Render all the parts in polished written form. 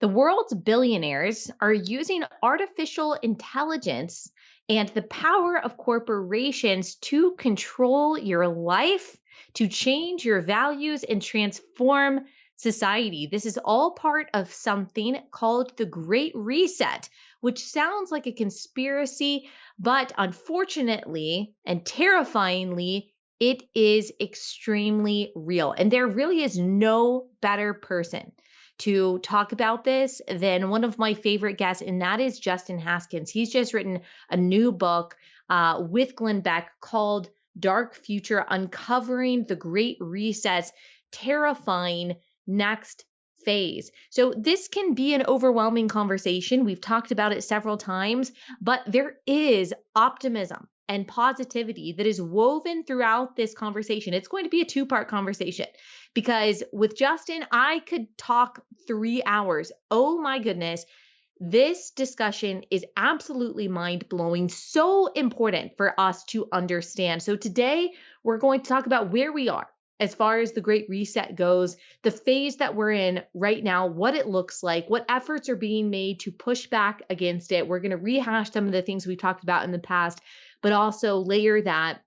The world's billionaires are using artificial intelligence and the power of corporations to control your life, to change your values, and transform society. This is all part of something called the Great Reset, which sounds like a conspiracy, but unfortunately and terrifyingly, it is extremely real. And there really is no better person to talk about this than one of my favorite guests, and that is Justin Haskins. He's just written a new book with Glenn Beck called Dark Future: Uncovering the Great Reset's Terrifying Next Phase. So this can be an overwhelming conversation. We've talked about it several times, but there is optimism and positivity that is woven throughout this conversation. It's going to be a two-part conversation because with Justin, I could talk 3 hours. Oh my goodness. This discussion is absolutely mind-blowing, so important for us to understand. So today we're going to talk about where we are as far as the Great Reset goes, the phase that we're in right now, what it looks like, what efforts are being made to push back against it. We're going to rehash some of the things we've talked about in the past, but also layer that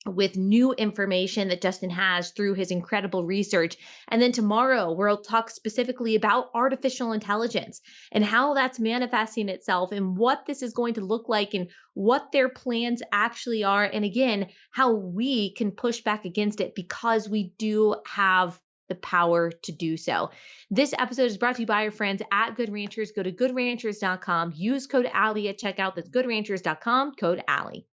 with new information that Justin has through his incredible research. And then tomorrow, we'll talk specifically about artificial intelligence and how that's manifesting itself and what this is going to look like and what their plans actually are. And again, how we can push back against it because we do have the power to do so. This episode is brought to you by our friends at Good Ranchers. Go to goodranchers.com. Use code Allie at checkout. That's goodranchers.com, code Allie.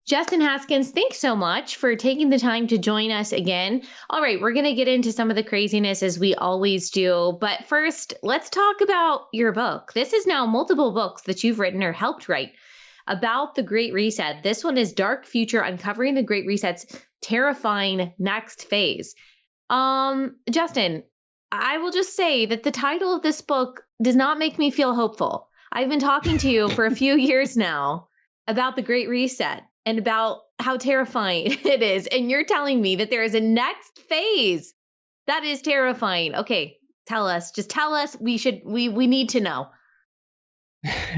Justin Haskins, thanks so much for taking the time to join us again. All right, we're going to get into some of the craziness as we always do. But first, let's talk about your book. This is now multiple books that you've written or helped write about the Great Reset. This one is Dark Future: Uncovering the Great Reset's Terrifying Next Phase. Justin, I will just say that the title of this book does not make me feel hopeful. I've been talking to you for a few years now about the Great Reset and about how terrifying it is. And you're telling me that there is a next phase that is terrifying. Okay, tell us. Just tell us. We need to know.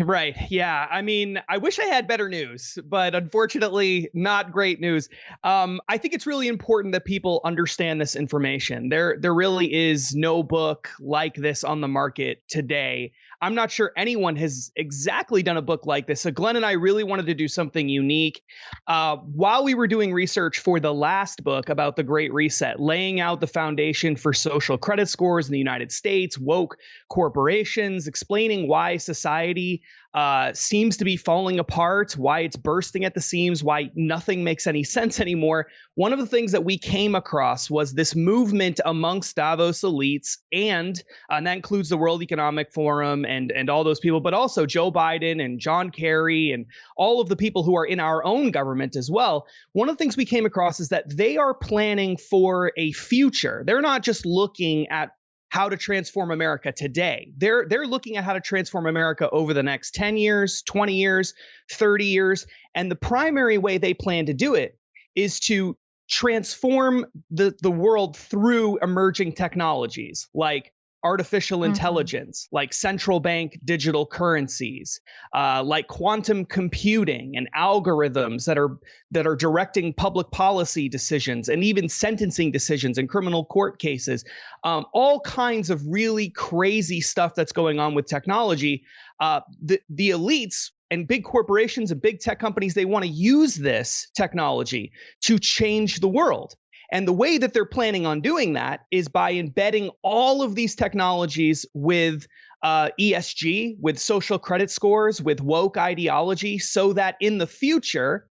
Right. Yeah. I mean, I wish I had better news, but unfortunately, not great news. I think it's really important that people understand this information. There really is no book like this on the market today. I'm not sure anyone has exactly done a book like this. So Glenn and I really wanted to do something unique. While we were doing research for the last book about the Great Reset, laying out the foundation for social credit scores in the United States, woke corporations, explaining why society seems to be falling apart, why it's bursting at the seams, why nothing makes any sense anymore. One of the things that we came across was this movement amongst Davos elites, and that includes the World Economic Forum and all those people, but also Joe Biden and John Kerry and all of the people who are in our own government as well. One of the things we came across is that they are planning for a future. They're not just looking at how to transform America today. They're looking at how to transform America over the next 10 years, 20 years, 30 years. And the primary way they plan to do it is to transform the world through emerging technologies like artificial intelligence, like central bank digital currencies, like quantum computing and algorithms that are directing public policy decisions and even sentencing decisions in criminal court cases. All kinds of really crazy stuff that's going on with technology. The elites and big corporations and big tech companies, they want to use this technology to change the world. And the way that they're planning on doing that is by embedding all of these technologies with ESG, with social credit scores, with woke ideology, so that in the future,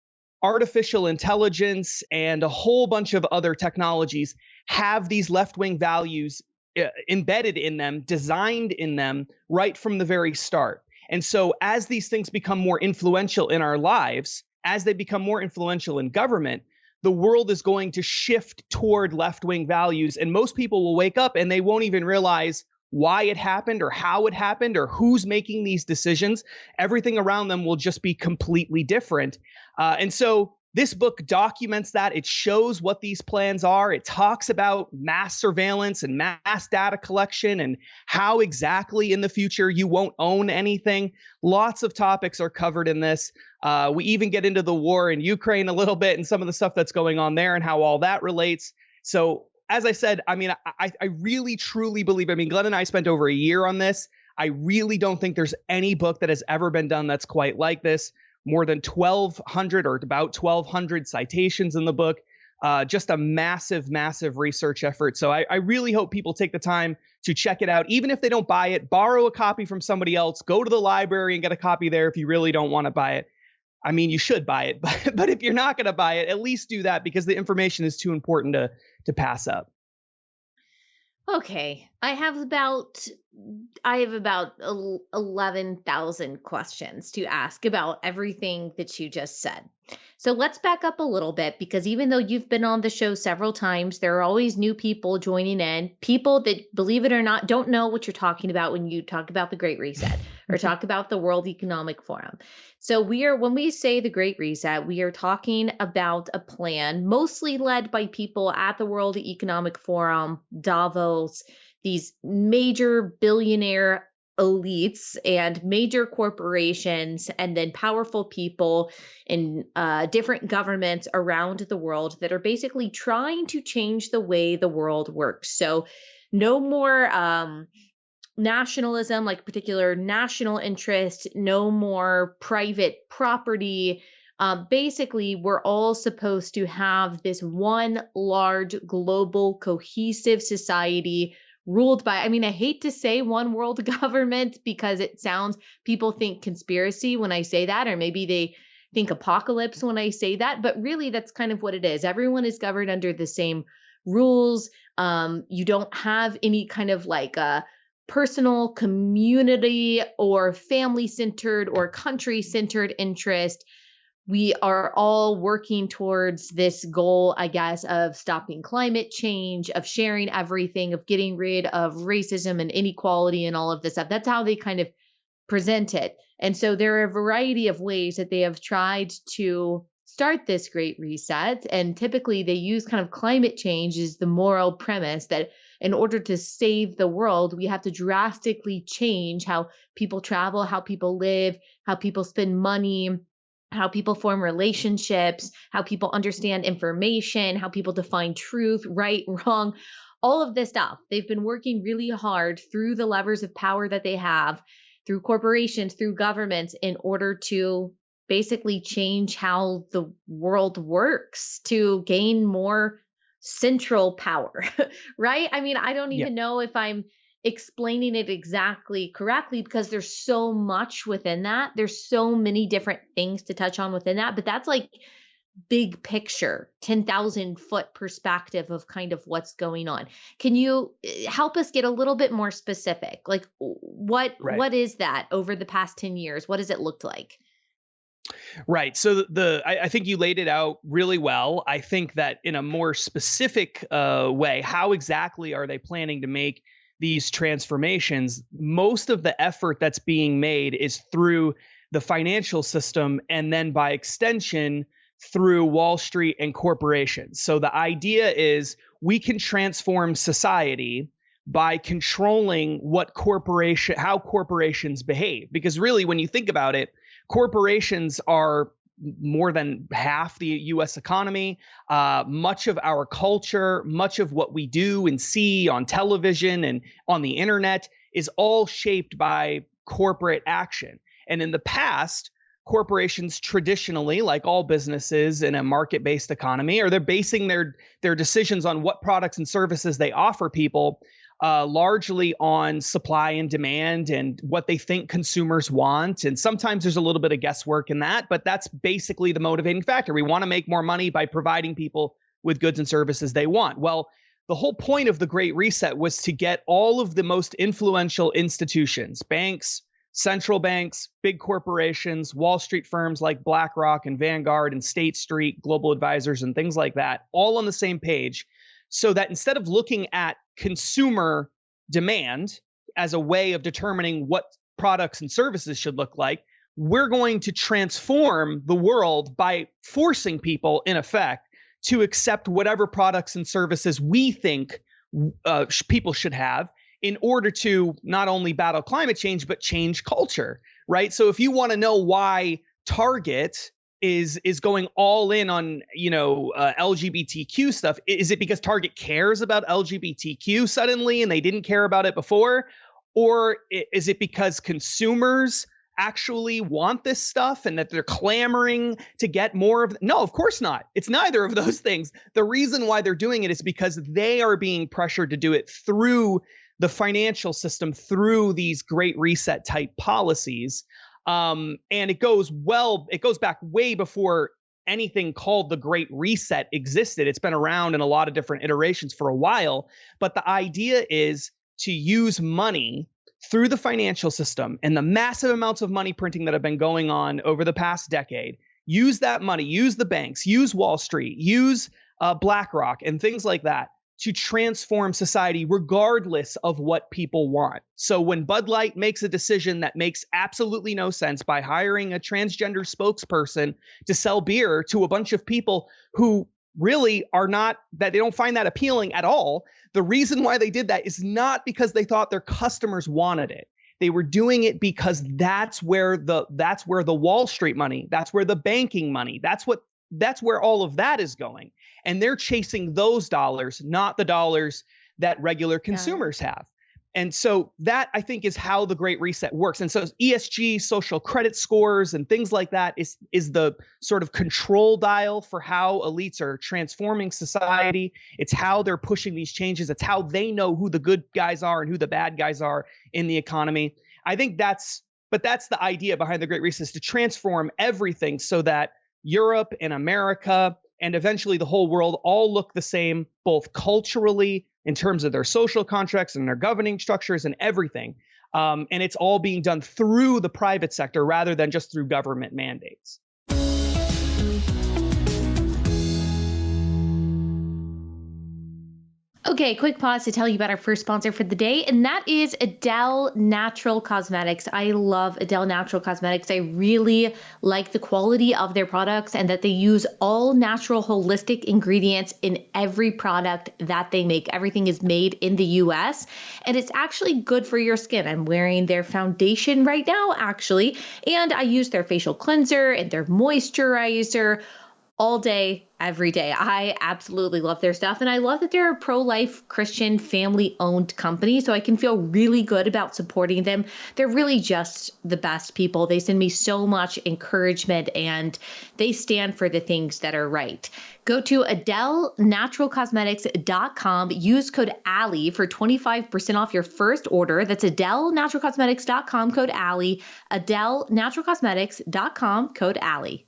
artificial intelligence and a whole bunch of other technologies have these left-wing values embedded in them, designed in them right from the very start. And so as these things become more influential in our lives, as they become more influential in government, the world is going to shift toward left-wing values, and most people will wake up and they won't even realize why it happened or how it happened or who's making these decisions. Everything around them will just be completely different. And so this book documents that. It shows what these plans are. It talks about mass surveillance and mass data collection and how exactly in the future you won't own anything. Lots of topics are covered in this. We even get into the war in Ukraine a little bit and some of the stuff that's going on there and how all that relates. So as I said, I mean, I really, truly believe, I mean, Glenn and I spent over a year on this. I really don't think there's any book that has ever been done that's quite like this. More than 1,200 or about 1,200 citations in the book. Just a massive, massive research effort. So I really hope people take the time to check it out. Even if they don't buy it, borrow a copy from somebody else. Go to the library and get a copy there if you really don't want to buy it. I mean, you should buy it, but if you're not going to buy it, at least do that because the information is too important to pass up. Okay, I have about 11,000 questions to ask about everything that you just said. So let's back up a little bit because even though you've been on the show several times, there are always new people joining in, people that, believe it or not, don't know what you're talking about when you talk about the Great Reset or talk about the World Economic Forum. So when we say the Great Reset, we are talking about a plan mostly led by people at the World Economic Forum, Davos, these major billionaire elites and major corporations, and then powerful people in different governments around the world that are basically trying to change the way the world works. So no more nationalism, like particular national interest, no more private property. Basically, we're all supposed to have this one large global cohesive society ruled by, I mean, I hate to say one world government because people think conspiracy when I say that, or maybe they think apocalypse when I say that, but really that's kind of what it is. Everyone is governed under the same rules. You don't have any kind of like personal, community, or family-centered or country-centered interest. We are all working towards this goal, I guess, of stopping climate change, of sharing everything, of getting rid of racism and inequality and all of this stuff. That's how they kind of present it. And so there are a variety of ways that they have tried to start this Great Reset. And typically they use kind of climate change as the moral premise that in order to save the world, we have to drastically change how people travel, how people live, how people spend money, how people form relationships, how people understand information, how people define truth, right, wrong, all of this stuff. They've been working really hard through the levers of power that they have, through corporations, through governments, in order to basically change how the world works to gain more central power, right? I mean, I don't even know if I'm explaining it exactly correctly because there's so much within that. There's so many different things to touch on within that, but that's like big picture, 10,000 foot perspective of kind of what's going on. Can you help us get a little bit more specific? Like what is that over the past 10 years? What does it look like? Right. So I think you laid it out really well. I think that in a more specific way, how exactly are they planning to make these transformations? Most of the effort that's being made is through the financial system and then by extension through Wall Street and corporations. So the idea is we can transform society by controlling how corporations behave. Because really, when you think about it, corporations are more than half the U.S. economy. Much of our culture, much of what we do and see on television and on the internet is all shaped by corporate action. And in the past, corporations traditionally, like all businesses in a market-based economy, they're basing their decisions on what products and services they offer people largely on supply and demand and what they think consumers want. And sometimes there's a little bit of guesswork in that, but that's basically the motivating factor. We want to make more money by providing people with goods and services they want. Well, the whole point of the Great Reset was to get all of the most influential institutions, banks, central banks, big corporations, Wall Street firms like BlackRock and Vanguard and State Street, global advisors and things like that, all on the same page, so that instead of looking at consumer demand as a way of determining what products and services should look like. We're going to transform the world by forcing people, in effect, to accept whatever products and services we think people should have in order to not only battle climate change, but change culture, right? So if you want to know why Target is going all in on, LGBTQ stuff, is it because Target cares about LGBTQ suddenly and they didn't care about it before? Or is it because consumers actually want this stuff and that they're clamoring to get more of it? No, of course not. It's neither of those things. The reason why they're doing it is because they are being pressured to do it through the financial system, through these Great Reset type policies. And it goes back way before anything called the Great Reset existed. It's been around in a lot of different iterations for a while. But the idea is to use money through the financial system and the massive amounts of money printing that have been going on over the past decade. Use that money, use the banks, use Wall Street, use BlackRock and things like that to transform society regardless of what people want. So when Bud Light makes a decision that makes absolutely no sense by hiring a transgender spokesperson to sell beer to a bunch of people who really are not, that they don't find that appealing at all, the reason why they did that is not because they thought their customers wanted it. They were doing it because that's where the Wall Street money, that's where the banking money, that's where all of that is going. And they're chasing those dollars, not the dollars that regular consumers have. And so that, I think, is how the Great Reset works. And so ESG, social credit scores and things like that is the sort of control dial for how elites are transforming society. It's how they're pushing these changes. It's how they know who the good guys are and who the bad guys are in the economy. I think that's the idea behind the Great Reset, is to transform everything so that Europe and America and eventually the whole world all look the same, both culturally, in terms of their social contracts and their governing structures and everything. And it's all being done through the private sector rather than just through government mandates. Okay, quick pause to tell you about our first sponsor for the day, and that is Adele Natural Cosmetics. I love Adele Natural Cosmetics. I really like the quality of their products and that they use all natural holistic ingredients in every product that they make. Everything is made in the US, and it's actually good for your skin. I'm wearing their foundation right now, actually, and I use their facial cleanser and their moisturizer all day, every day. I absolutely love their stuff. And I love that they're a pro-life Christian family-owned company. So I can feel really good about supporting them. They're really just the best people. They send me so much encouragement and they stand for the things that are right. Go to AdeleNaturalCosmetics.com. Use code Allie for 25% off your first order. That's AdeleNaturalCosmetics.com, code Allie. AdeleNaturalCosmetics.com, code Allie.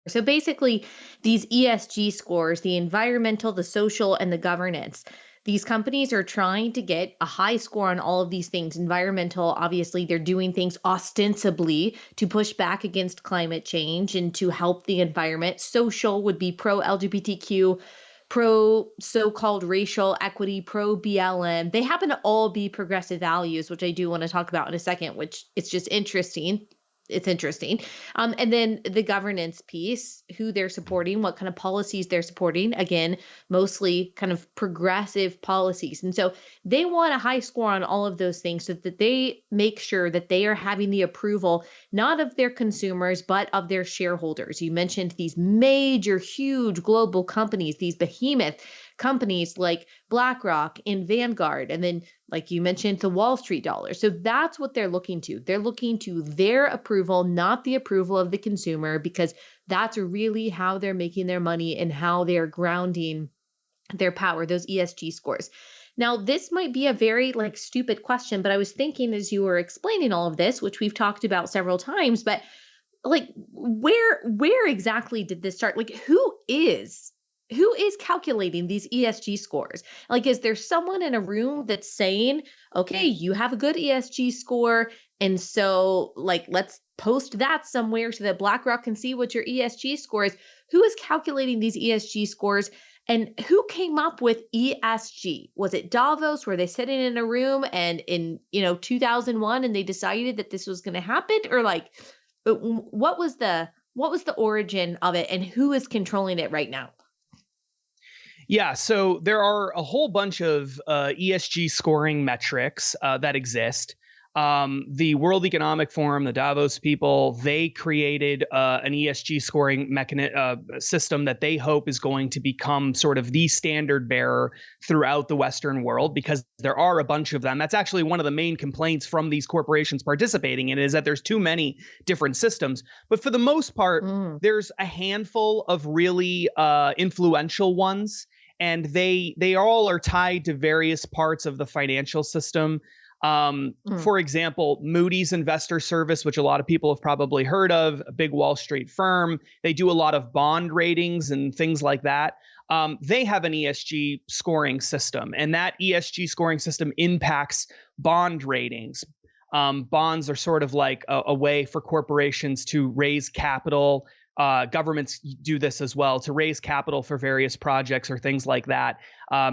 So basically, these ESG scores, the environmental, the social, and the governance, these companies are trying to get a high score on all of these things. Environmental, obviously, they're doing things ostensibly to push back against climate change and to help the environment. Social would be pro-LGBTQ, pro so-called racial equity, pro-BLM. They happen to all be progressive values, which I do want to talk about in a second, which it's just interesting. It's interesting. And then the governance piece, who they're supporting, what kind of policies they're supporting. Again, mostly kind of progressive policies. And so they want a high score on all of those things so that they make sure that they are having the approval, not of their consumers, but of their shareholders. You mentioned these major, huge global companies, these behemoth companies like BlackRock and Vanguard, and then, like you mentioned, the Wall Street dollar. So that's what they're looking to. They're looking to their approval, not the approval of the consumer, because that's really how they're making their money and how they're grounding their power, those ESG scores. Now, this might be a very stupid question, but I was thinking as you were explaining all of this, which we've talked about several times, but where exactly did this start? Who is who is calculating these ESG scores? Like, is there someone in a room that's saying, okay, you have a good ESG score, and so like let's post that somewhere so that BlackRock can see what your ESG score is? Who is calculating these ESG scores? And who came up with ESG? Was it Davos? Were they sitting in a room and in 2001 and they decided that this was going to happen? Or like what was the origin of it and who is controlling it right now? Yeah, so there are a whole bunch of ESG scoring metrics that exist. The World Economic Forum, the Davos people, they created an ESG scoring system that they hope is going to become sort of the standard bearer throughout the Western world, because there are a bunch of them. That's actually one of the main complaints from these corporations participating in it, is that there's too many different systems. But for the most part, there's a handful of really influential ones, and they all are tied to various parts of the financial system. For example, Moody's Investor Service, which a lot of people have probably heard of, a big Wall Street firm. They do a lot of bond ratings and things like that. They have an ESG scoring system, and that ESG scoring system impacts bond ratings. Bonds are sort of like a way for corporations to raise capital. Governments do this as well, to raise capital for various projects or things like that.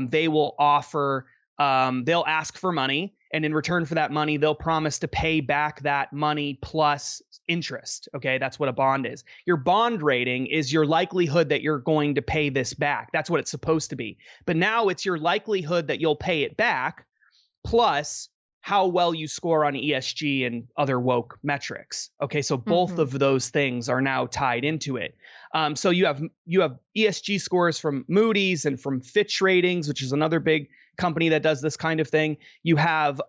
They will offer, they'll ask for money, and in return for that money, they'll promise to pay back that money plus interest. Okay, that's what a bond is. Your bond rating is your likelihood that you're going to pay this back. That's what it's supposed to be. But now it's your likelihood that you'll pay it back plus how well you score on ESG and other woke metrics. Okay, so both of those things are now tied into it. So you have ESG scores from Moody's and from Fitch Ratings, which is another big company that does this kind of thing. You have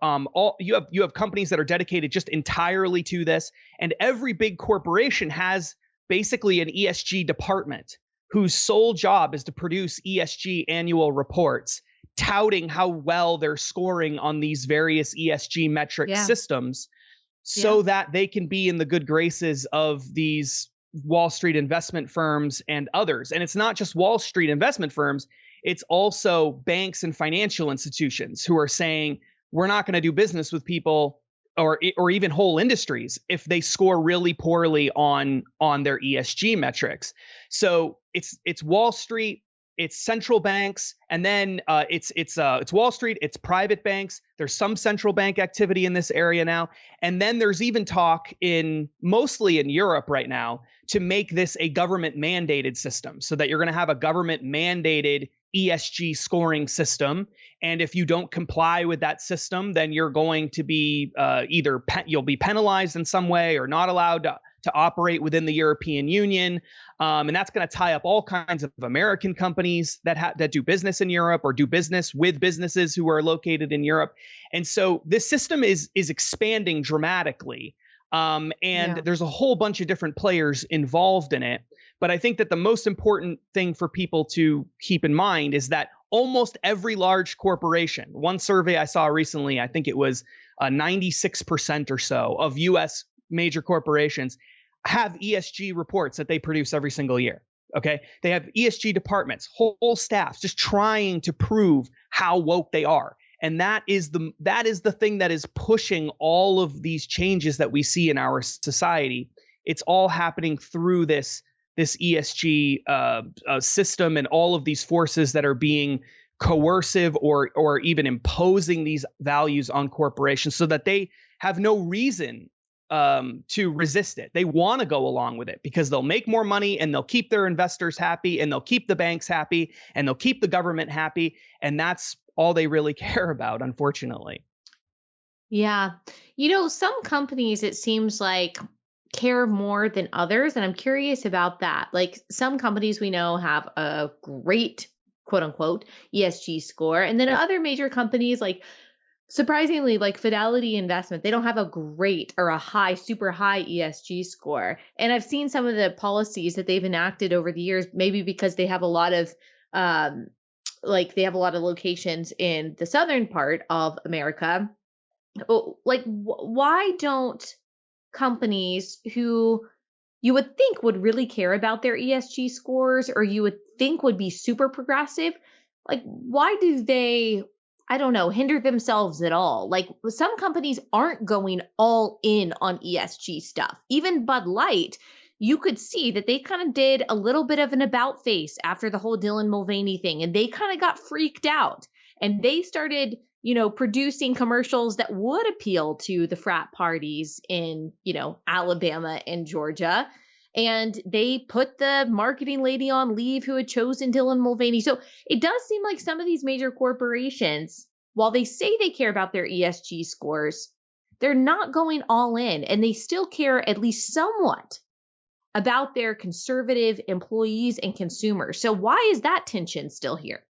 you have companies that are dedicated just entirely to this, and every big corporation has basically an ESG department whose sole job is to produce ESG annual reports, touting how well they're scoring on these various ESG metric systems, so that they can be in the good graces of these Wall Street investment firms and others. And it's not just Wall Street investment firms, it's also banks and financial institutions who are saying, we're not going to do business with people or even whole industries if they score really poorly on their ESG metrics. So it's Wall Street, it's central banks, and then it's Wall Street, it's private banks. There's some central bank activity in this area now. And then there's even talk mostly in Europe right now to make this a government mandated system, so that you're going to have a government mandated ESG scoring system. And if you don't comply with that system, then you're going to be you'll be penalized in some way or not allowed to operate within the European Union. And that's going to tie up all kinds of American companies that do business in Europe or do business with businesses who are located in Europe. And so this system is expanding dramatically. There's a whole bunch of different players involved in it. But I think that the most important thing for people to keep in mind is that almost every large corporation, one survey I saw recently, I think it was 96% or so of US major corporations have ESG reports that they produce every single year. Okay. They have ESG departments, whole staffs just trying to prove how woke they are. And that is the thing that is pushing all of these changes that we see in our society. It's all happening through this ESG system and all of these forces that are being coercive or even imposing these values on corporations so that they have no reason to resist it. They want to go along with it because they'll make more money and they'll keep their investors happy and they'll keep the banks happy and they'll keep the government happy. And that's all they really care about, unfortunately. Yeah. Some companies, it seems like, care more than others. And I'm curious about that. Like some companies we know have a great, quote unquote, ESG score. And then other major companies, like surprisingly, like Fidelity Investment, they don't have a great or a high, super high ESG score. And I've seen some of the policies that they've enacted over the years, maybe because they have a lot of, they have a lot of locations in the southern part of America. Like, why don't companies who you would think would really care about their ESG scores, or you would think would be super progressive, like, why do they, I don't know, hinder themselves at all? Like, some companies aren't going all in on ESG stuff. Even Bud Light, you could see that they kind of did a little bit of an about face after the whole Dylan Mulvaney thing, and they kind of got freaked out. And they started, producing commercials that would appeal to the frat parties in, Alabama and Georgia. And they put the marketing lady on leave who had chosen Dylan Mulvaney. So it does seem like some of these major corporations, while they say they care about their ESG scores, they're not going all in, and they still care at least somewhat about their conservative employees and consumers. So why is that tension still here?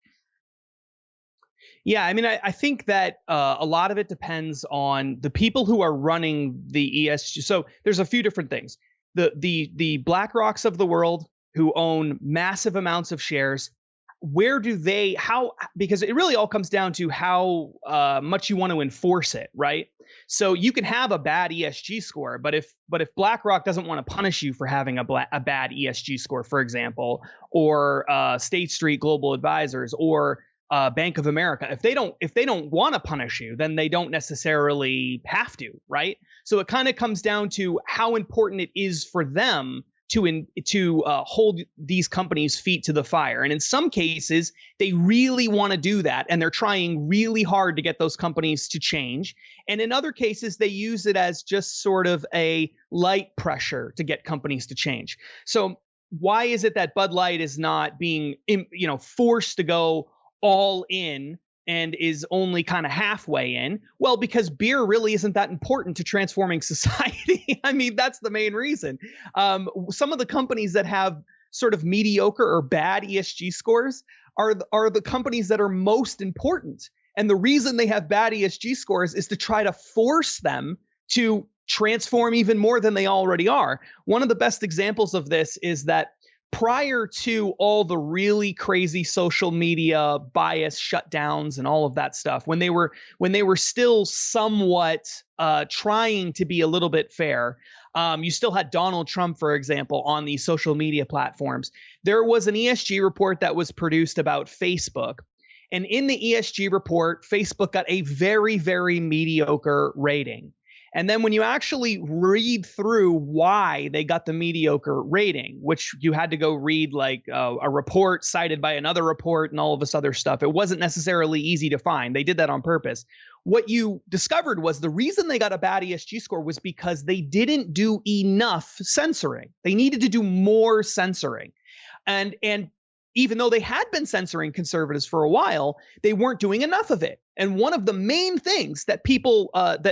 Yeah, I mean, I think that a lot of it depends on the people who are running the ESG. So there's a few different things. The BlackRocks of the world who own massive amounts of shares, where do they, because it really all comes down to how much you want to enforce it, right? So you can have a bad ESG score, but if BlackRock doesn't want to punish you for having a bad ESG score, for example, or State Street Global Advisors or Bank of America, if they don't want to punish you, then they don't necessarily have to, right? So it kind of comes down to how important it is for them to hold these companies' feet to the fire. And in some cases, they really want to do that, and they're trying really hard to get those companies to change. And in other cases, they use it as just sort of a light pressure to get companies to change. So why is it that Bud Light is not being, forced to go all in and is only kind of halfway in? Well, because beer really isn't that important to transforming society. I mean, that's the main reason. Some of the companies that have sort of mediocre or bad ESG scores are the companies that are most important. And the reason they have bad ESG scores is to try to force them to transform even more than they already are. One of the best examples of this is that prior to all the really crazy social media bias shutdowns and all of that stuff, when they were still somewhat trying to be a little bit fair, you still had Donald Trump, for example, on these social media platforms. There was an ESG report that was produced about Facebook. And in the ESG report, Facebook got a very, very mediocre rating. And then when you actually read through why they got the mediocre rating, which you had to go read like a report cited by another report and all of this other stuff, it wasn't necessarily easy to find. They did that on purpose. What you discovered was the reason they got a bad ESG score was because they didn't do enough censoring. They needed to do more censoring. And even though they had been censoring conservatives for a while, they weren't doing enough of it. And one of the main things that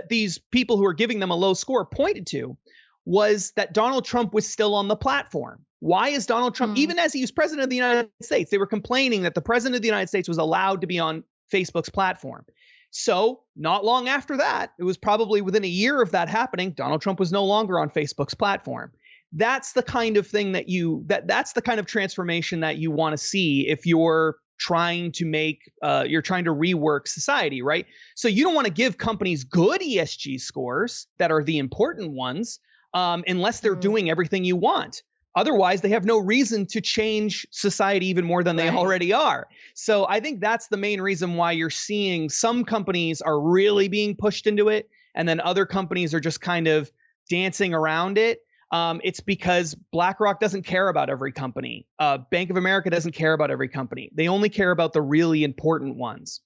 these people who are giving them a low score pointed to was that Donald Trump was still on the platform. Why is Donald Trump, even as he was president of the United States, they were complaining that the president of the United States was allowed to be on Facebook's platform. So not long after that, it was probably within a year of that happening, Donald Trump was no longer on Facebook's platform. That's the kind of thing that's the kind of transformation that you want to see if you're trying to rework society, right? So you don't want to give companies good ESG scores that are the important ones unless they're doing everything you want. Otherwise, they have no reason to change society even more than they already are. So I think that's the main reason why you're seeing some companies are really being pushed into it, and then other companies are just kind of dancing around it. It's because BlackRock doesn't care about every company. Bank of America doesn't care about every company. They only care about the really important ones.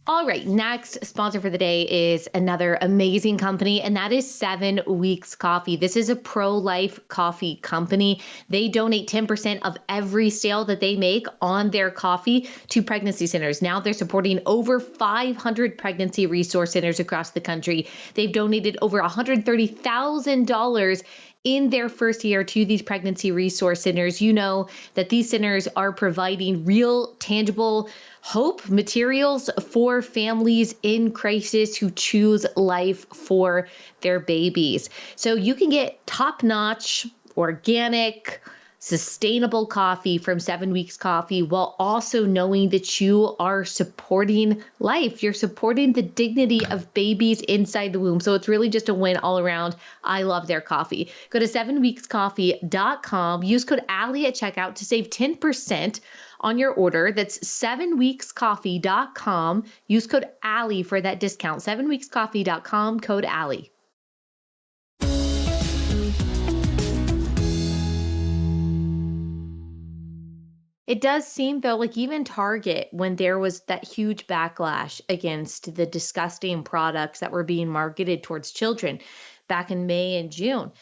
All right, next sponsor for the day is another amazing company, and that is 7 Weeks Coffee. This is a pro-life coffee company. They donate 10% of every sale that they make on their coffee to pregnancy centers. Now they're supporting over 500 pregnancy resource centers across the country. They've donated over $130,000 in their first year to these pregnancy resource centers. You know that these centers are providing real, tangible hope materials for families in crisis who choose life for their babies. So you can get top-notch, organic, sustainable coffee from 7 Weeks Coffee, while also knowing that you are supporting life. You're supporting the dignity of babies inside the womb. So it's really just a win all around. I love their coffee. Go to 7weekscoffee.com. Use code Allie at checkout to save 10% on your order. That's 7weekscoffee.com. Use code Allie for that discount. 7weekscoffee.com, code Allie. It does seem, though, like even Target, when there was that huge backlash against the disgusting products that were being marketed towards children back in May and June,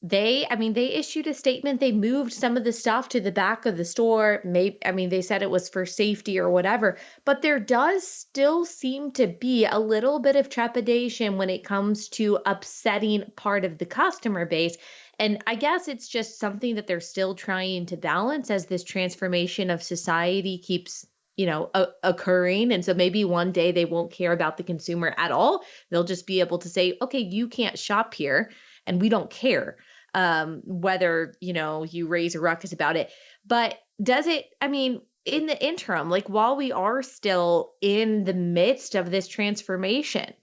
they issued a statement. They moved some of the stuff to the back of the store. They said it was for safety or whatever, but there does still seem to be a little bit of trepidation when it comes to upsetting part of the customer base. And I guess it's just something that they're still trying to balance as this transformation of society keeps, occurring. And so maybe one day they won't care about the consumer at all. They'll just be able to say, okay, you can't shop here and we don't care whether, you raise a ruckus about it. But does it, in the interim, like while we are still in the midst of this transformation,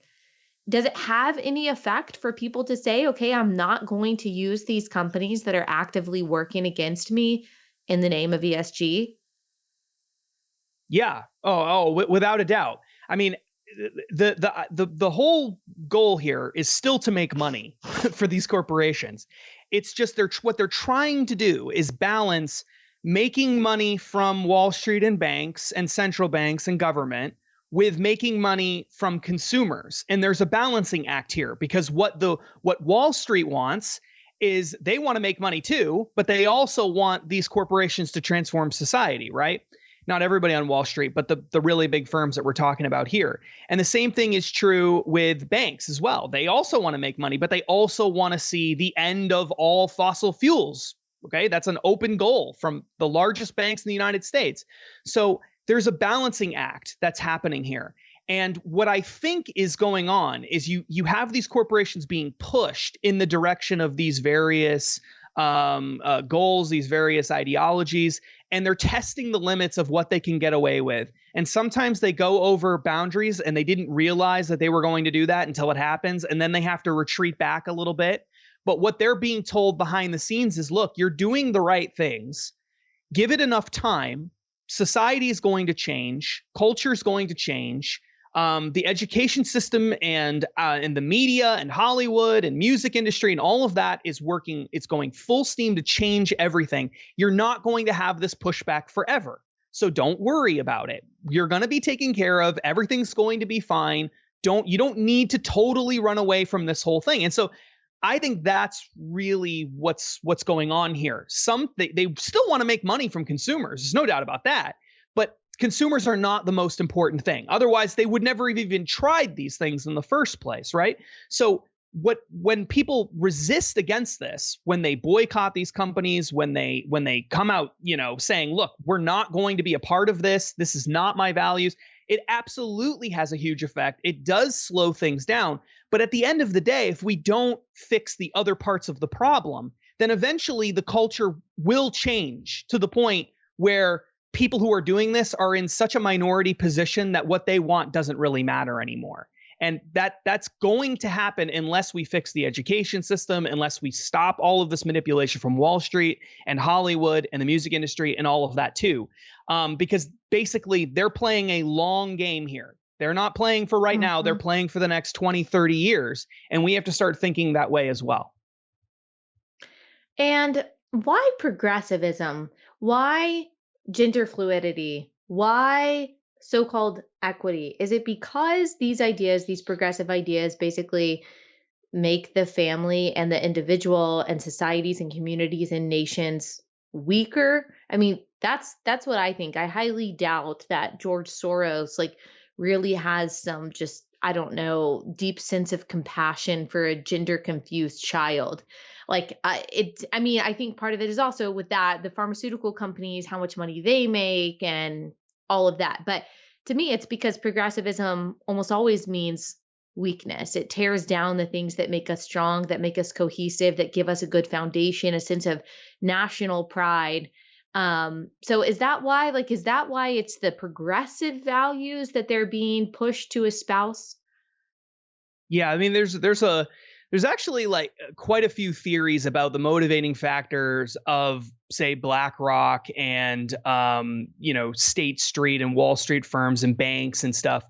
does it have any effect for people to say, okay, I'm not going to use these companies that are actively working against me in the name of ESG? Yeah. Without a doubt. I mean, the whole goal here is still to make money for these corporations. It's just what they're trying to do is balance making money from Wall Street and banks and central banks and government with making money from consumers. And there's a balancing act here, because what Wall Street wants is they want to make money too, but they also want these corporations to transform society, right? Not everybody on Wall Street, but the really big firms that we're talking about here. And the same thing is true with banks as well. They also want to make money, but they also want to see the end of all fossil fuels. Okay, that's an open goal from the largest banks in the United States. So there's a balancing act that's happening here. And what I think is going on is you have these corporations being pushed in the direction of these various goals, these various ideologies, and they're testing the limits of what they can get away with. And sometimes they go over boundaries and they didn't realize that they were going to do that until it happens. And then they have to retreat back a little bit. But what they're being told behind the scenes is, look, you're doing the right things. Give it enough time. Society is going to change. Culture is going to change. The education system and the media and Hollywood and music industry and all of that is working. It's going full steam to change everything. You're not going to have this pushback forever. So don't worry about it. You're going to be taken care of. Everything's going to be fine. You don't need to totally run away from this whole thing. And so I think that's really what's going on here. They still want to make money from consumers. There's no doubt about that. But consumers are not the most important thing. Otherwise, they would never have even tried these things in the first place, right? So when people resist against this, when they boycott these companies, when they come out, saying, look, we're not going to be a part of this. This is not my values. It absolutely has a huge effect. It does slow things down. But at the end of the day, if we don't fix the other parts of the problem, then eventually the culture will change to the point where people who are doing this are in such a minority position that what they want doesn't really matter anymore. And that's going to happen unless we fix the education system, unless we stop all of this manipulation from Wall Street and Hollywood and the music industry and all of that too. Because basically they're playing a long game here. They're not playing for right now. They're playing for the next 20, 30 years. And we have to start thinking that way as well. And why progressivism? Why gender fluidity? Why so-called equity? Is it because these ideas, these progressive ideas, basically make the family and the individual and societies and communities and nations weaker? I mean, that's what I think. I highly doubt that George Soros really has some just, I don't know, deep sense of compassion for a gender confused child. I think part of it is also with that, the pharmaceutical companies, how much money they make and all of that. But to me, it's because progressivism almost always means weakness. It tears down the things that make us strong, that make us cohesive, that give us a good foundation, a sense of national pride. So is that why, it's the progressive values that they're being pushed to espouse? Yeah, I mean, there's actually like quite a few theories about the motivating factors of, say, BlackRock and State Street and Wall Street firms and banks and stuff.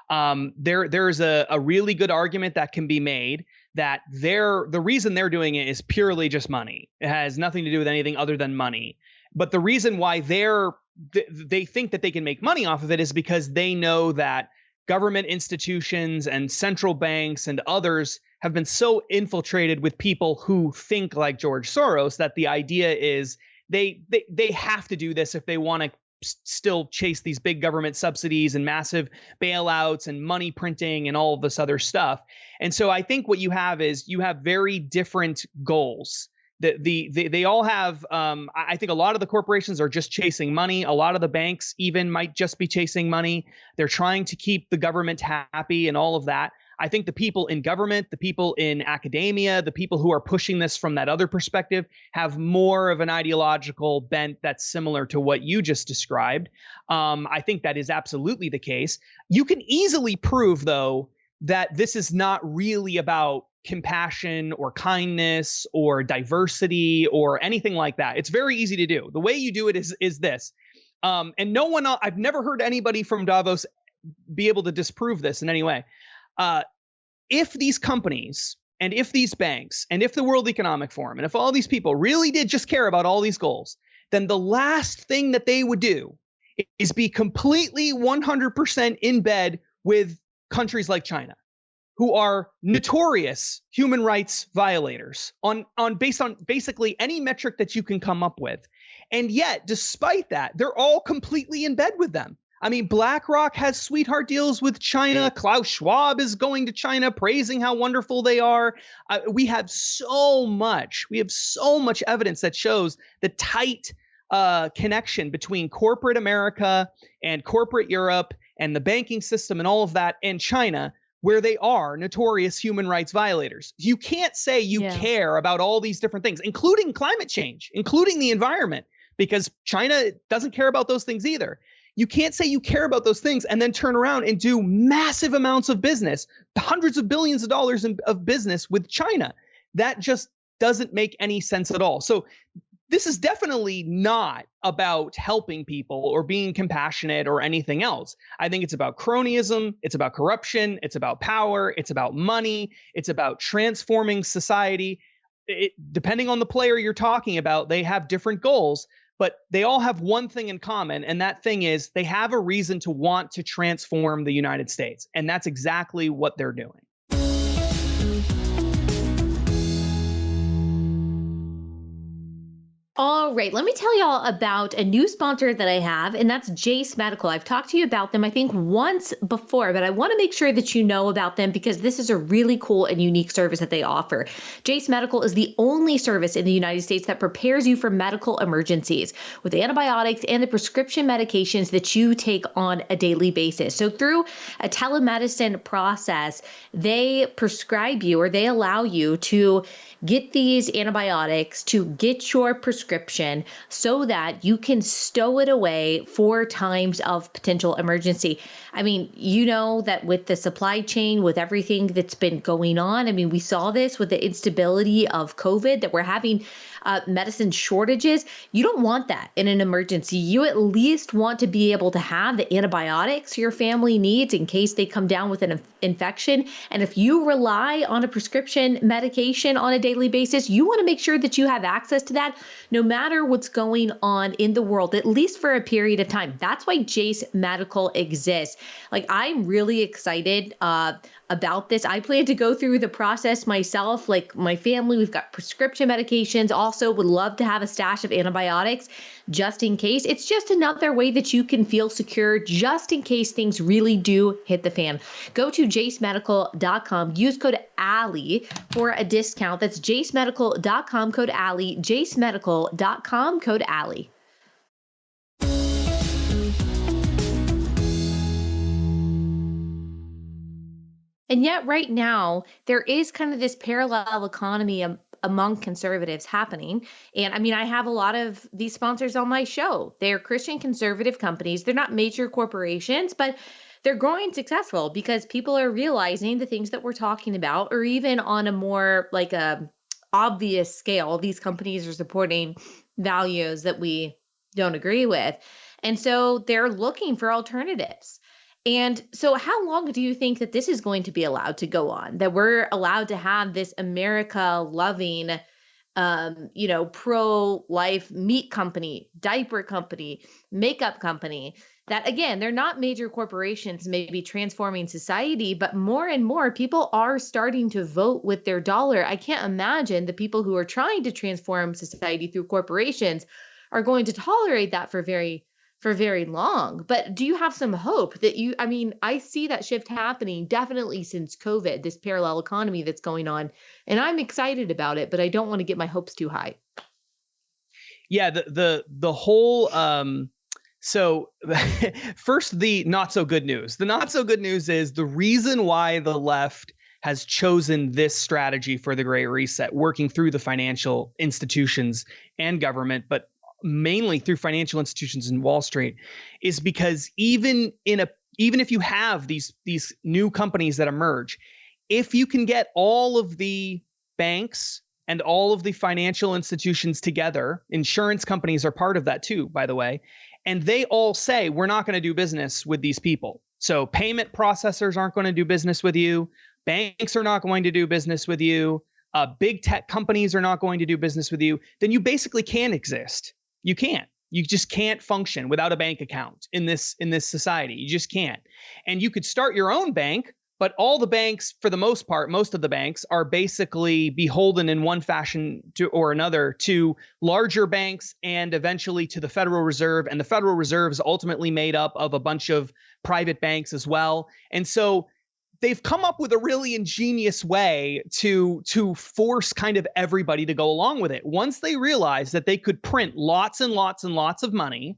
There's a really good argument that can be made that the reason they're doing it is purely just money. It has nothing to do with anything other than money. But the reason why they think that they can make money off of it is because they know that government institutions and central banks and others have been so infiltrated with people who think like George Soros that the idea is they have to do this if they want to still chase these big government subsidies and massive bailouts and money printing and all of this other stuff. And so I think what you have is you have very different goals. They all have, I think a lot of the corporations are just chasing money. A lot of the banks even might just be chasing money. They're trying to keep the government happy and all of that. I think the people in government, the people in academia, the people who are pushing this from that other perspective have more of an ideological bent that's similar to what you just described. I think that is absolutely the case. You can easily prove, though, that this is not really about compassion or kindness or diversity or anything like that. It's very easy to do. The way you do it is this. And no one, I've never heard anybody from Davos be able to disprove this in any way. If these companies and if these banks and if the World Economic Forum and if all these people really did just care about all these goals, then the last thing that they would do is be completely 100% in bed with countries like China, who are notorious human rights violators based on basically any metric that you can come up with. And yet, despite that, they're all completely in bed with them. I mean, BlackRock has sweetheart deals with China. Klaus Schwab is going to China, praising how wonderful they are. We have so much evidence that shows the tight connection between corporate America and corporate Europe and the banking system and all of that and China, where they are notorious human rights violators. You can't say you care about all these different things, including climate change, including the environment, because China doesn't care about those things either. You can't say you care about those things and then turn around and do massive amounts of business, hundreds of billions of dollars of business with China. That just doesn't make any sense at all. So this is definitely not about helping people or being compassionate or anything else. I think it's about cronyism. It's about corruption. It's about power. It's about money. It's about transforming society. Depending on the player you're talking about, they have different goals, but they all have one thing in common. And that thing is they have a reason to want to transform the United States. And that's exactly what they're doing. All right, let me tell y'all about a new sponsor that I have, and that's Jase Medical. I've talked to you about them, I think, once before, but I want to make sure that you know about them because this is a really cool and unique service that they offer. Jase Medical is the only service in the United States that prepares you for medical emergencies with antibiotics and the prescription medications that you take on a daily basis. So through a telemedicine process, they prescribe you or they allow you to get these antibiotics, to get your prescription so that you can stow it away for times of potential emergency. I mean, you know that with the supply chain, with everything that's been going on, I mean, we saw this with the instability of COVID, that we're having medicine shortages. You don't want that in an emergency. You at least want to be able to have the antibiotics your family needs in case they come down with an infection. And if you rely on a prescription medication on a daily basis, you want to make sure that you have access to that no matter what's going on in the world, at least for a period of time. That's why Jase Medical exists. Like, I'm really excited about this. I plan to go through the process myself. Like, my family, we've got prescription medications. Also would love to have a stash of antibiotics just in case. It's just another way that you can feel secure just in case things really do hit the fan. Go to jasemedical.com. Use code Allie for a discount. That's jasemedical.com, code Allie. jasemedical.com, code Allie. And yet, right now, there is kind of this parallel economy among conservatives happening. And I mean, I have a lot of these sponsors on my show. They're Christian conservative companies. They're not major corporations, but they're growing successful because people are realizing the things that we're talking about, or even on a more like a obvious scale, these companies are supporting values that we don't agree with. And so they're looking for alternatives. And so, how long do you think that this is going to be allowed to go on? That we're allowed to have this America loving, pro life meat company, diaper company, makeup company, that again, they're not major corporations, maybe transforming society, but more and more people are starting to vote with their dollar. I can't imagine the people who are trying to transform society through corporations are going to tolerate that for very long. But do you have some hope that I see that shift happening definitely since COVID, this parallel economy that's going on, and I'm excited about it, but I don't want to get my hopes too high. Yeah, the whole so first, the not so good news. The not so good news is the reason why the left has chosen this strategy for the Great Reset, working through the financial institutions and government, but mainly through financial institutions in Wall Street, is because even if you have these new companies that emerge, if you can get all of the banks and all of the financial institutions together, insurance companies are part of that too, by the way, and they all say, we're not going to do business with these people. So payment processors aren't going to do business with you. Banks are not going to do business with you. Big tech companies are not going to do business with you. Then you basically can't exist. You can't. You just can't function without a bank account in this society. You just can't. And you could start your own bank, but all the banks, for the most part, most of the banks are basically beholden in one fashion or another to larger banks and eventually to the Federal Reserve. And the Federal Reserve is ultimately made up of a bunch of private banks as well. And so they've come up with a really ingenious way to force kind of everybody to go along with it. Once they realized that they could print lots and lots and lots of money,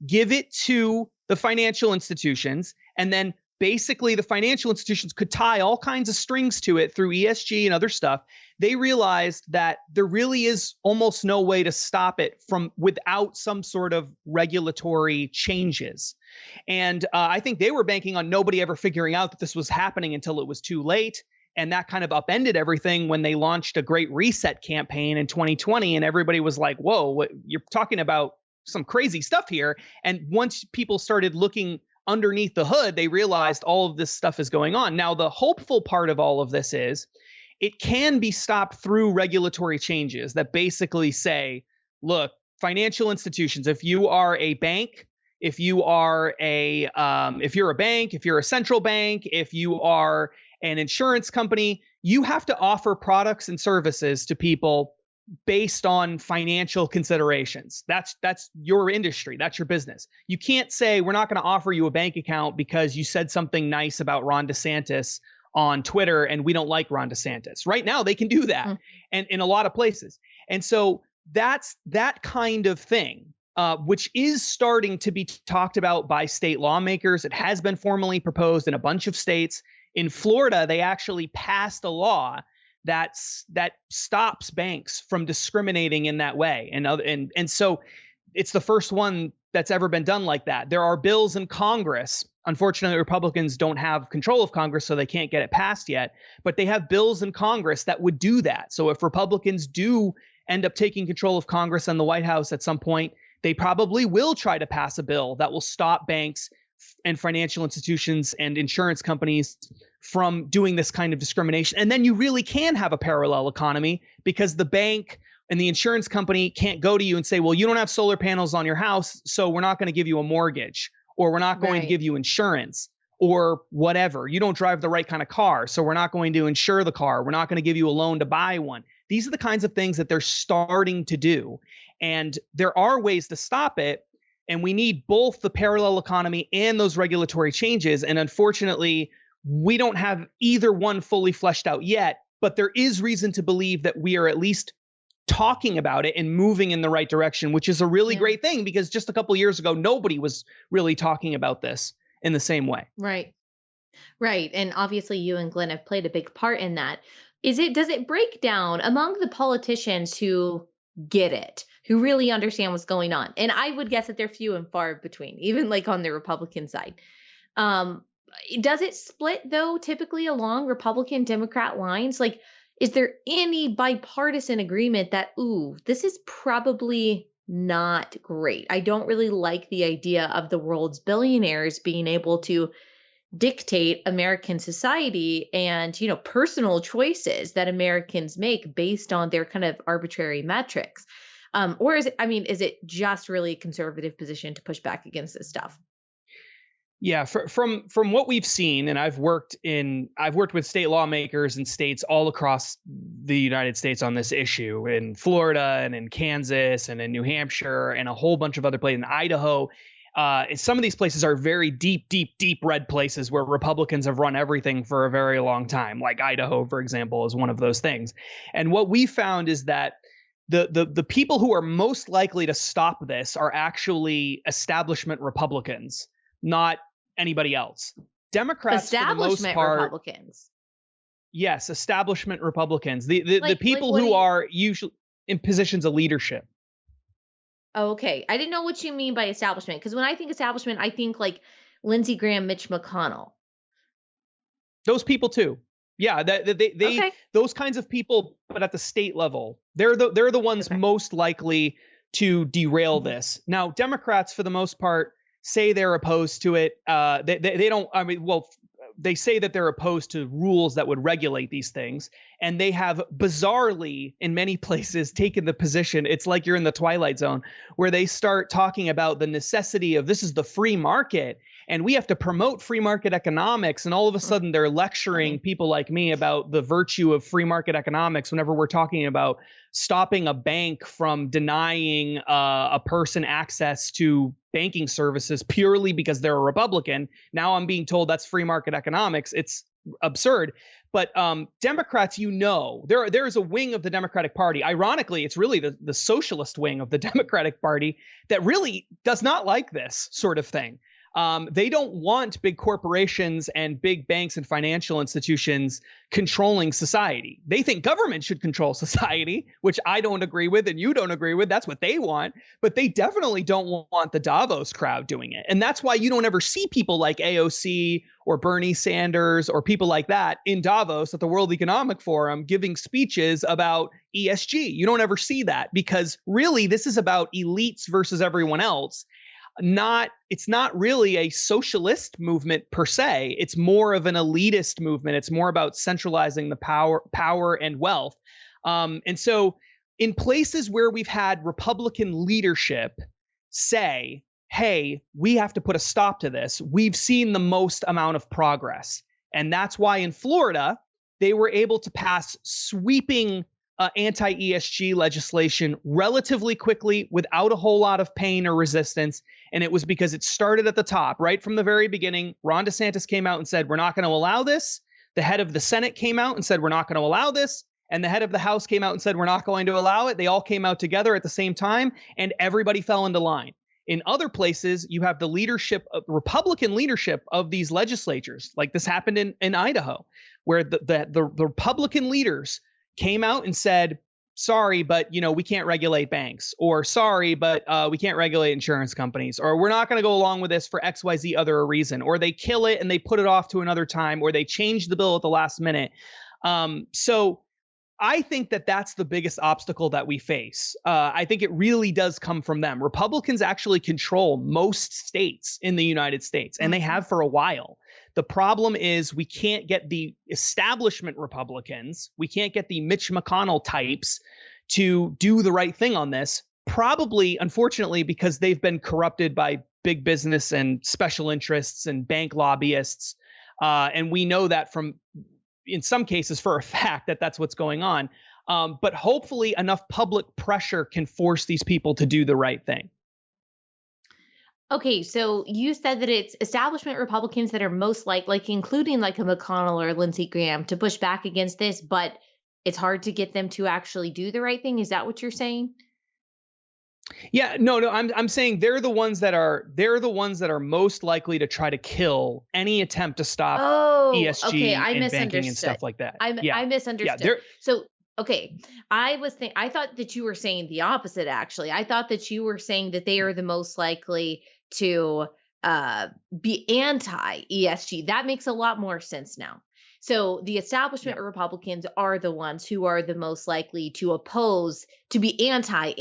give it to the financial institutions, and then basically the financial institutions could tie all kinds of strings to it through ESG and other stuff, they realized that there really is almost no way to stop it without some sort of regulatory changes. And I think they were banking on nobody ever figuring out that this was happening until it was too late. And that kind of upended everything when they launched a Great Reset campaign in 2020. And everybody was like, whoa, you're talking about some crazy stuff here. And once people started looking underneath the hood, they realized all of this stuff is going on. Now, the hopeful part of all of this is it can be stopped through regulatory changes that basically say, look, financial institutions, if you are a bank, if you're a bank, if you're a central bank, if you are an insurance company, you have to offer products and services to people based on financial considerations. That's your industry. That's your business. You can't say we're not going to offer you a bank account because you said something nice about Ron DeSantis on Twitter and we don't like Ron DeSantis. Right now they can do that and in a lot of places. And so that's that kind of thing, which is starting to be talked about by state lawmakers. It has been formally proposed in a bunch of states. In Florida, they actually passed a law that stops banks from discriminating in that way. And so it's the first one that's ever been done like that. There are bills in Congress. Unfortunately, Republicans don't have control of Congress, so they can't get it passed yet. But they have bills in Congress that would do that. So if Republicans do end up taking control of Congress and the White House at some point, they probably will try to pass a bill that will stop banks and financial institutions and insurance companies from doing this kind of discrimination. And then you really can have a parallel economy because the bank and the insurance company can't go to you and say, well, you don't have solar panels on your house, so we're not going to give you a mortgage, or we're not going to give you insurance, or whatever. You don't drive the right kind of car, so we're not going to insure the car. We're not going to give you a loan to buy one. These are the kinds of things that they're starting to do. And there are ways to stop it. And we need both the parallel economy and those regulatory changes. And unfortunately, we don't have either one fully fleshed out yet, but there is reason to believe that we are at least talking about it and moving in the right direction, which is a really great thing, because just a couple of years ago, nobody was really talking about this in the same way. Right. Right. And obviously you and Glenn have played a big part in that. Does it break down among the politicians who get it, who really understand what's going on? And I would guess that they're few and far between, even like on the Republican side. Um, does it split though, typically along Republican Democrat lines? Like, is there any bipartisan agreement that, ooh, this is probably not great? I don't really like the idea of the world's billionaires being able to dictate American society and, personal choices that Americans make based on their kind of arbitrary metrics. Or is it just really a conservative position to push back against this stuff? Yeah, from what we've seen, and I've worked with state lawmakers in states all across the United States on this issue, in Florida and in Kansas and in New Hampshire and a whole bunch of other places in Idaho. Some of these places are very deep, deep, deep red places where Republicans have run everything for a very long time. Like Idaho, for example, is one of those things. And what we found is that the people who are most likely to stop this are actually establishment Republicans, not anybody else. Democrats, for the most part, Republicans. Yes, establishment Republicans, the people who are usually in positions of leadership. Okay. I didn't know what you mean by establishment, because when I think establishment, I think like Lindsey Graham, Mitch McConnell. Those people too. Yeah, Okay. those kinds of people, but at the state level, they're the ones most likely to derail this. Now, Democrats, for the most part, say they're opposed to it. They don't. I mean, well, they say that they're opposed to rules that would regulate these things. And they have bizarrely, in many places, taken the position, it's like you're in the Twilight Zone, where they start talking about the necessity of this is the free market and we have to promote free market economics. And all of a sudden they're lecturing people like me about the virtue of free market economics whenever we're talking about stopping a bank from denying a person access to banking services purely because they're a Republican. Now I'm being told that's free market economics. It's absurd. But Democrats, there's a wing of the Democratic Party. Ironically, it's really the socialist wing of the Democratic Party that really does not like this sort of thing. They don't want big corporations and big banks and financial institutions controlling society. They think government should control society, which I don't agree with and you don't agree with. That's what they want. But they definitely don't want the Davos crowd doing it. And that's why you don't ever see people like AOC or Bernie Sanders or people like that in Davos at the World Economic Forum giving speeches about ESG. You don't ever see that because really this is about elites versus everyone else. It's not really a socialist movement per se. It's more of an elitist movement. It's more about centralizing the power and wealth. And so in places where we've had Republican leadership say, hey, we have to put a stop to this, we've seen the most amount of progress. And that's why in Florida, they were able to pass sweeping anti-ESG legislation relatively quickly without a whole lot of pain or resistance. And it was because it started at the top, right from the very beginning. Ron DeSantis came out and said, we're not going to allow this. The head of the Senate came out and said, we're not going to allow this. And the head of the House came out and said, we're not going to allow it. They all came out together at the same time and everybody fell into line. In other places, you have the leadership, Republican leadership of these legislatures, like this happened in Idaho, where the Republican leaders came out and said, sorry, but we can't regulate banks, or sorry, but we can't regulate insurance companies, or we're not going to go along with this for XYZ other reason, or they kill it and they put it off to another time, or they change the bill at the last minute. So I think that that's the biggest obstacle that we face. I think it really does come from them. Republicans actually control most states in the United States, and they have for a while. The problem is we can't get the establishment Republicans, we can't get the Mitch McConnell types to do the right thing on this, probably, unfortunately, because they've been corrupted by big business and special interests and bank lobbyists. And we know that from, in some cases, for a fact that that's what's going on. But hopefully enough public pressure can force these people to do the right thing. Okay, so you said that it's establishment Republicans that are most like including like a McConnell or Lindsey Graham to push back against this, but it's hard to get them to actually do the right thing. Is that what you're saying? Yeah, no, I'm saying they're the ones that are most likely to try to kill any attempt to stop Oh, okay. ESG I and banking and misunderstood. stuff like that. I Yeah, misunderstood. they're So, okay, I thought that you were saying the opposite. Actually, I thought that you were saying that they are the most likely to uh, be anti ESG. That makes a lot more sense now. So, the yeah, establishment Republicans are the ones who are the most likely to oppose, to be anti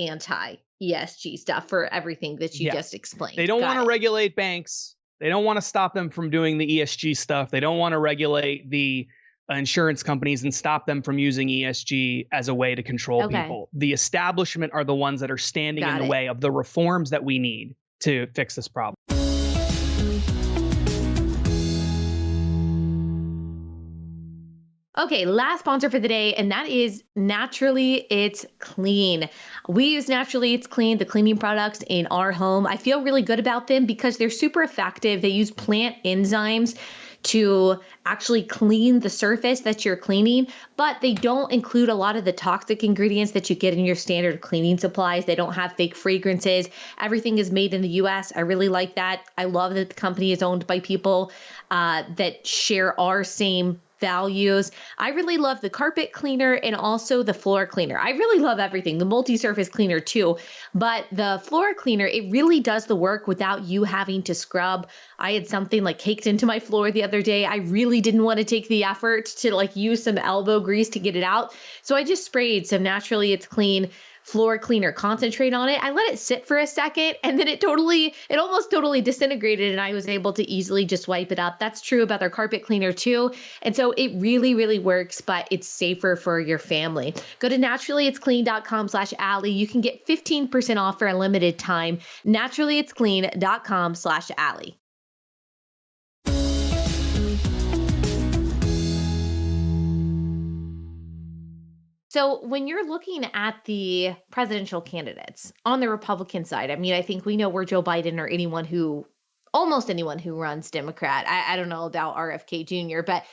ESG stuff for everything that you yeah. just They explained. don't want Got to it. regulate banks. They don't want to stop them from doing the ESG stuff. They don't want to regulate the insurance companies and stop them from using ESG as a way to control Okay. people. The establishment are the ones that are standing in Got the it. way of the reforms that we need to fix this problem. Okay, last sponsor for the day, and that is Naturally It's Clean. We use Naturally It's Clean, the cleaning products in our home. I feel really good about them because they're super effective. They use plant enzymes to actually clean the surface that you're cleaning, but they don't include a lot of the toxic ingredients that you get in your standard cleaning supplies. They don't have fake fragrances. Everything is made in the US. I really like that. I love that the company is owned by people that share our same values. I really love the carpet cleaner and also the floor cleaner. I really love everything, the multi-surface cleaner too. But the floor cleaner, it really does the work without you having to scrub. I had something like caked into my floor the other day. I really didn't want to take the effort to like use some elbow grease to get it out. So I just sprayed some Naturally It's Clean floor cleaner concentrate on it. I let it sit for a second and then it almost totally disintegrated and I was able to easily just wipe it up. That's true about their carpet cleaner too. And so it really, really works, but it's safer for your family. Go to naturallyitsclean.com/Allie. You can get 15% off for a limited time. Naturallyitsclean.com/Allie. So, when you're looking at the presidential candidates on the Republican side, I mean, I think we know where Joe Biden or almost anyone who runs Democrat. I don't know about RFK Jr., but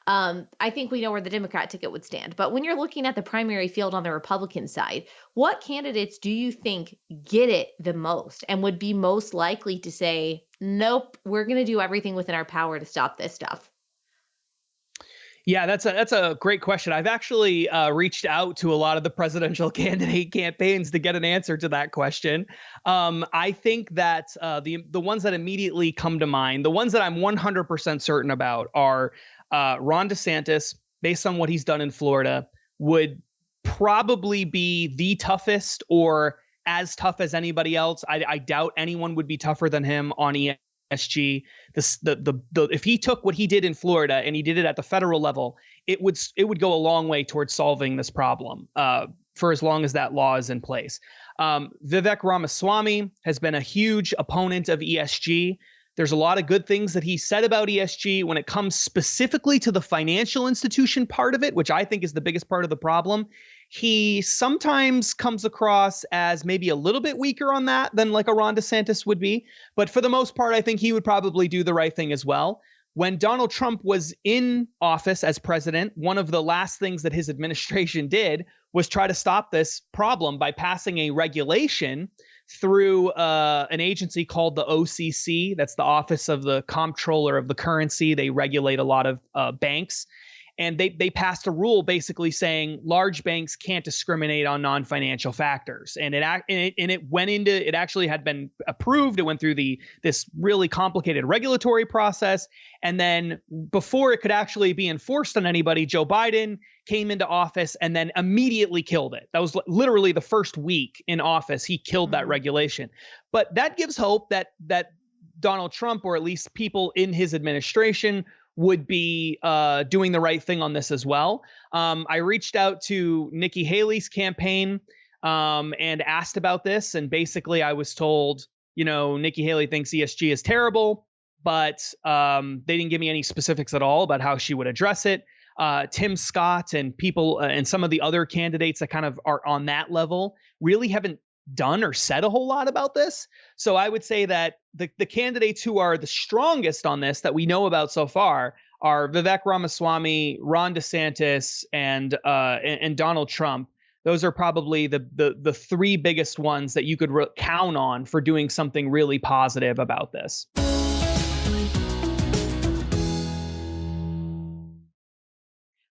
I think we know where the Democrat ticket would stand. But when you're looking at the primary field on the Republican side, what candidates do you think get it the most and would be most likely to say, nope, we're going to do everything within our power to stop this stuff? Yeah, that's a great question. I've actually reached out to a lot of the presidential candidate campaigns to get an answer to that question. I think that the ones that immediately come to mind, the ones that I'm 100% certain about, are Ron DeSantis, based on what he's done in Florida, would probably be the toughest or as tough as anybody else. I doubt anyone would be tougher than him on ESG. If he took what he did in Florida and he did it at the federal level, it would go a long way towards solving this problem for as long as that law is in place. Vivek Ramaswamy has been a huge opponent of ESG. There's a lot of good things that he said about ESG when it comes specifically to the financial institution part of it, which I think is the biggest part of the problem. He sometimes comes across as maybe a little bit weaker on that than like a Ron DeSantis would be. But for the most part, I think he would probably do the right thing as well. When Donald Trump was in office as president, one of the last things that his administration did was try to stop this problem by passing a regulation through an agency called the OCC. That's the Office of the Comptroller of the Currency. They regulate a lot of banks. And they passed a rule basically saying large banks can't discriminate on non-financial factors. And it actually had been approved. It went through this really complicated regulatory process. And then before it could actually be enforced on anybody, Joe Biden came into office and then immediately killed it. That was literally the first week in office. He killed that regulation. But that gives hope that Donald Trump, or at least people in his administration, would be doing the right thing on this as well. I reached out to Nikki Haley's campaign and asked about this. And basically I was told, Nikki Haley thinks ESG is terrible, but they didn't give me any specifics at all about how she would address it. Tim Scott and people and some of the other candidates that kind of are on that level really haven't done or said a whole lot about this. So I would say that the candidates who are the strongest on this that we know about so far are Vivek Ramaswamy, Ron DeSantis, and Donald Trump. Those are probably the three biggest ones that you could count on for doing something really positive about this.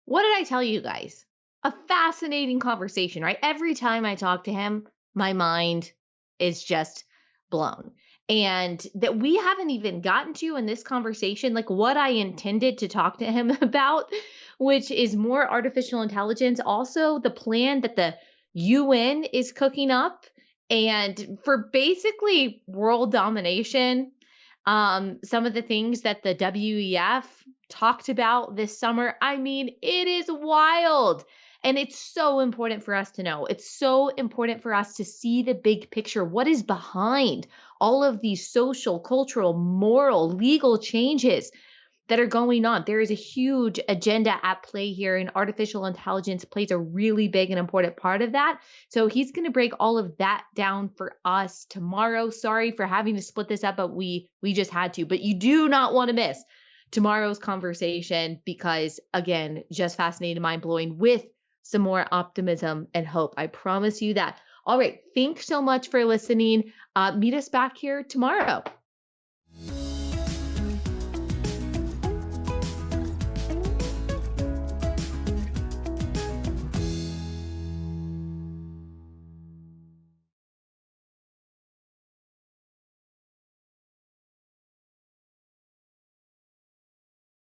What did I tell you guys? A fascinating conversation, right? Every time I talk to him, my mind is just blown. And that we haven't even gotten to in this conversation, like what I intended to talk to him about, which is more artificial intelligence. Also, the plan that the UN is cooking up and for basically world domination. Some of the things that the WEF talked about this summer. I mean, it is wild. And it's so important for us to know. It's so important for us to see the big picture. What is behind all of these social, cultural, moral, legal changes that are going on? There is a huge agenda at play here, and artificial intelligence plays a really big and important part of that. So he's going to break all of that down for us tomorrow. Sorry for having to split this up, but we just had to. But you do not want to miss tomorrow's conversation because, again, just fascinating, mind-blowing with some more optimism and hope. I promise you that. All right. Thanks so much for listening. Meet us back here tomorrow.